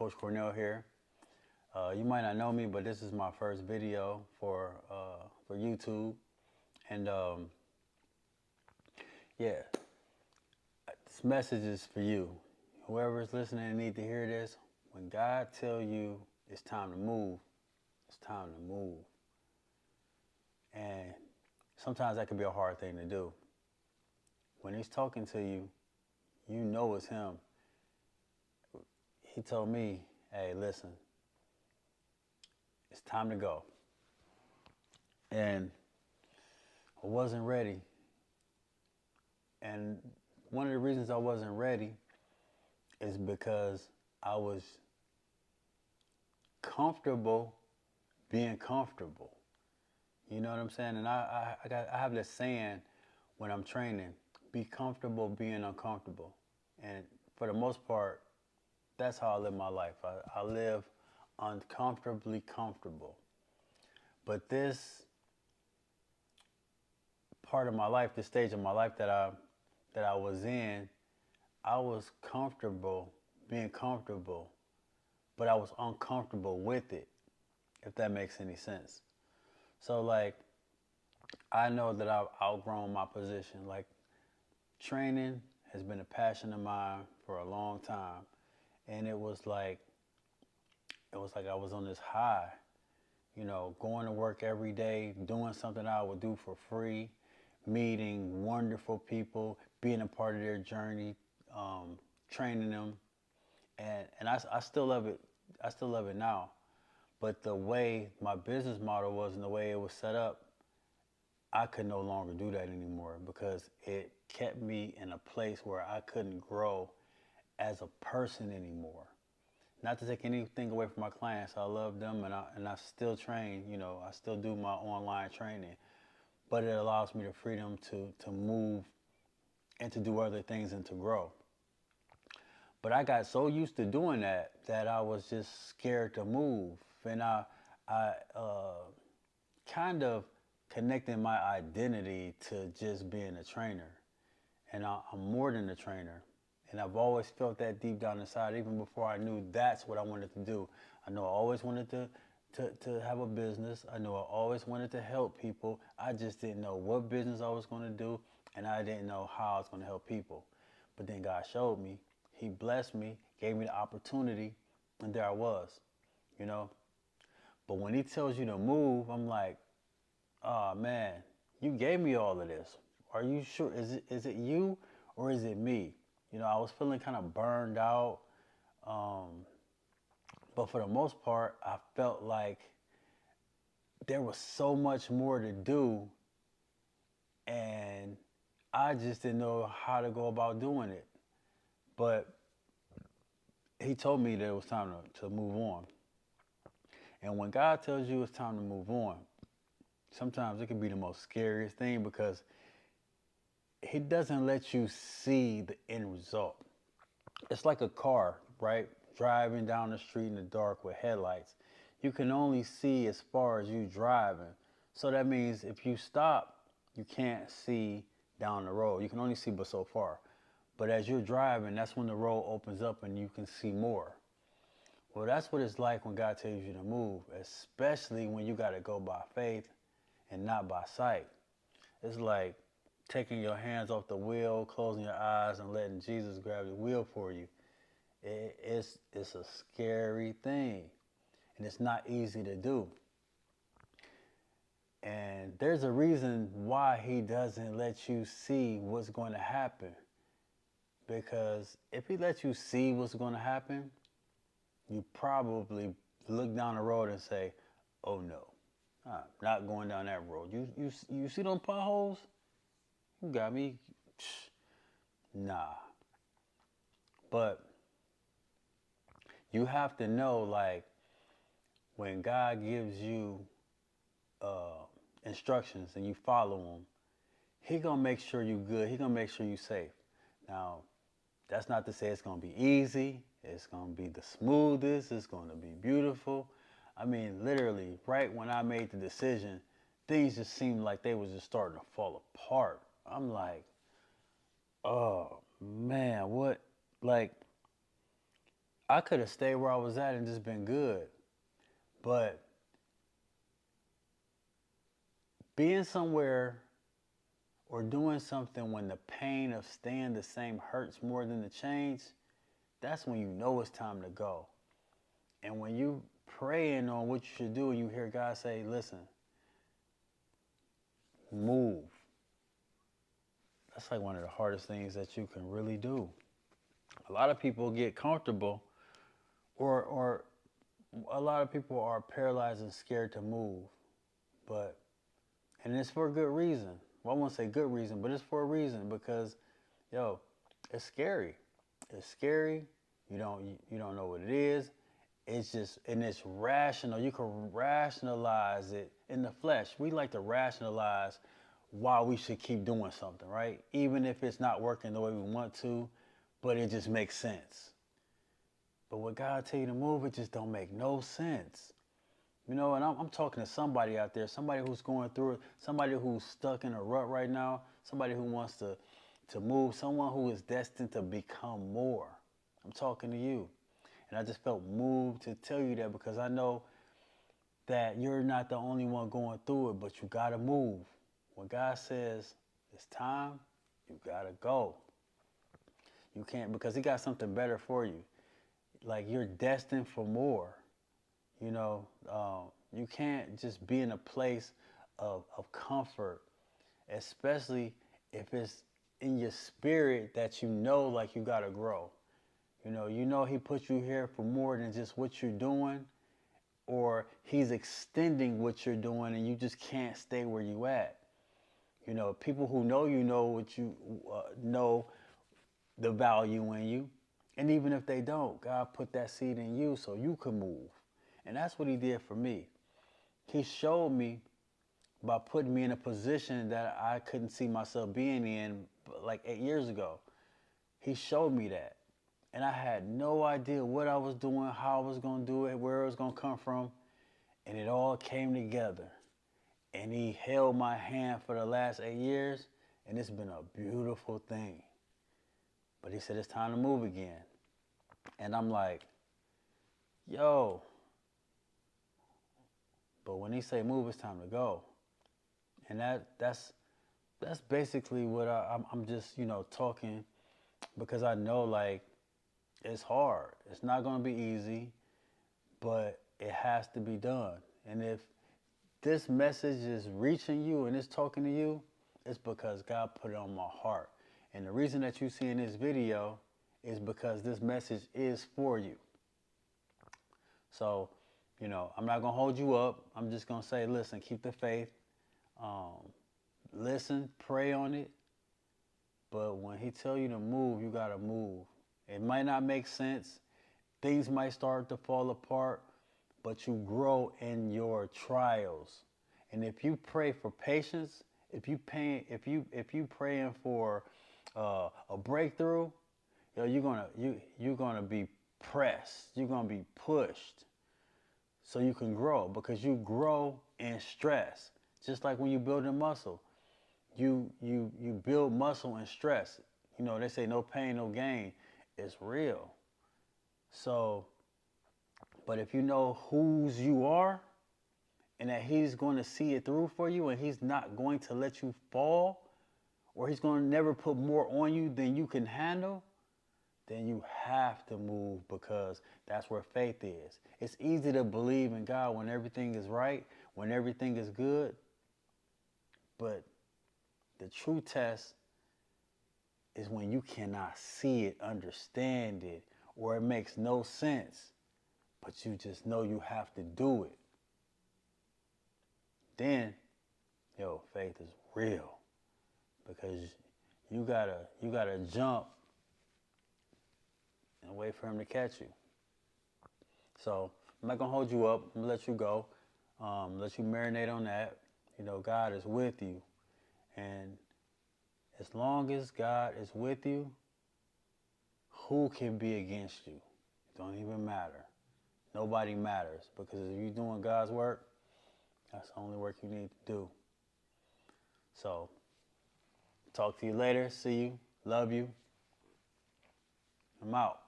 Coach Cornell here. You might not know me, but this is my first video for YouTube, and yeah, this message is for you. Whoever is listening and need to hear this, when God tell you it's time to move, it's time to move. And sometimes that can be a hard thing to do. When He's talking to you, you know it's Him. He told me, "Hey, listen, it's time to go." And I wasn't ready. And one of the reasons I wasn't ready is because I was comfortable being comfortable. You know what I'm saying? And I have this saying when I'm training: be comfortable being uncomfortable. And for the most part, that's how I live my life. I live uncomfortably comfortable. But this part of my life, this stage of my life that I was in, I was comfortable being comfortable, but I was uncomfortable with it, if that makes any sense. So like I know that I've outgrown my position. Like training has been a passion of mine for a long time. And it was like I was on this high, going to work every day, doing something I would do for free, meeting wonderful people, being a part of their journey, training them, and I still love it. I still love it now. But the way my business model was and the way it was set up, I could no longer do that anymore because it kept me in a place where I couldn't grow as a person anymore. Not to take anything away from my clients, I love them and I still train. I still do my online training, but it allows me the freedom to move and to do other things and to grow. But I got so used to doing that I was just scared to move, and I kind of connecting my identity to just being a trainer, and I'm more than a trainer. And I've always felt that deep down inside, even before I knew that's what I wanted to do. I know I always wanted to have a business. I know I always wanted to help people. I just didn't know what business I was going to do, and I didn't know how I was going to help people. But then God showed me. He blessed me, gave me the opportunity, and there I was, you know. But when He tells you to move, I'm like, oh man, you gave me all of this. Are you sure? Is it you or is it me? I was feeling kind of burned out. Um, but for the most part, I felt like there was so much more to do, and I just didn't know how to go about doing it. But He told me that it was time to move on. And when God tells you it's time to move on, sometimes it can be the most scariest thing because He doesn't let you see the end result. It's like a car, right? Driving down the street in the dark with headlights. You can only see as far as you driving. So that means if you stop, you can't see down the road. You can only see but so far. But as you're driving, that's when the road opens up and you can see more. Well, that's what it's like when God tells you to move, especially when you got to go by faith and not by sight. It's like taking your hands off the wheel, closing your eyes, and letting Jesus grab the wheel for you. It's a scary thing, and it's not easy to do. And there's a reason why He doesn't let you see what's going to happen. Because if He lets you see what's going to happen, you probably look down the road and say, "Oh no, I'm not going down that road." You see them potholes? You got me. Nah. But you have to know, like, when God gives you uh, instructions and you follow them, He gonna make sure you good. He gonna make sure you safe. Now, that's not to say it's gonna be easy. It's gonna be the smoothest. It's gonna be beautiful. I mean, literally, right when I made the decision, things just seemed like they was just starting to fall apart. I'm like, oh man, what? Like, I could have stayed where I was at and just been good. But being somewhere or doing something when the pain of staying the same hurts more than the change, that's when you know it's time to go. And when you praying on what you should do and you hear God say, listen, move. That's like one of the hardest things that you can really do. A lot of people get comfortable or a lot of people are paralyzed and scared to move. But and it's for a good reason. Well, I won't say good reason, but it's for a reason because yo, it's scary. It's scary. You don't know what it is. It's just and it's rational. You can rationalize it in the flesh. We like to rationalize why we should keep doing something, right? Even if it's not working the way we want to, but it just makes sense. But when God tell you to move, it just don't make no sense. You know, and I'm talking to somebody out there, somebody who's going through it, somebody who's stuck in a rut right now, somebody who wants to move, someone who is destined to become more. I'm talking to you. And I just felt moved to tell you that because I know that you're not the only one going through it, but you got to move. When God says it's time, you got to go. You can't, because He got something better for you. Like you're destined for more. You know, you can't just be in a place of comfort, especially if it's in your spirit that you know like you got to grow. You know He put you here for more than just what you're doing, or He's extending what you're doing and you just can't stay where you at. You know, people who know what you know the value in you. And even if they don't, God put that seed in you so you can move. And that's what He did for me. He showed me by putting me in a position that I couldn't see myself being in like 8 years ago. He showed me that. And I had no idea what I was doing, how I was going to do it, where it was going to come from. And it all came together. And He held my hand for the last 8 years. And it's been a beautiful thing. But He said, it's time to move again. And I'm like, yo. But when He say move, it's time to go. And that's basically what I'm just, talking because I know like it's hard. It's not going to be easy, but it has to be done. And if this message is reaching you and it's talking to you, it's because God put it on my heart. And the reason that you see in this video is because this message is for you. So, I'm not going to hold you up. I'm just going to say, listen, keep the faith. Listen, pray on it. But when He tell you to move, you got to move. It might not make sense. Things might start to fall apart, but you grow in your trials. And if you pray for patience, if you praying for a breakthrough, you're gonna be pressed. You're gonna be pushed, so you can grow because you grow in stress. Just like when you build a muscle, you build muscle in stress. They say no pain, no gain. It's real. So, but if you know whose you are and that He's going to see it through for you and He's not going to let you fall or He's going to never put more on you than you can handle, then you have to move because that's where faith is. It's easy to believe in God when everything is right, when everything is good, but the true test is when you cannot see it, understand it, or it makes no sense, but you just know you have to do it. Then, faith is real because you gotta jump and wait for Him to catch you. So I'm not gonna hold you up. I'm gonna let you go, let you marinate on that. God is with you, and as long as God is with you, who can be against you? It don't even matter. Nobody matters because if you're doing God's work, that's the only work you need to do. So, talk to you later. See you. Love you. I'm out.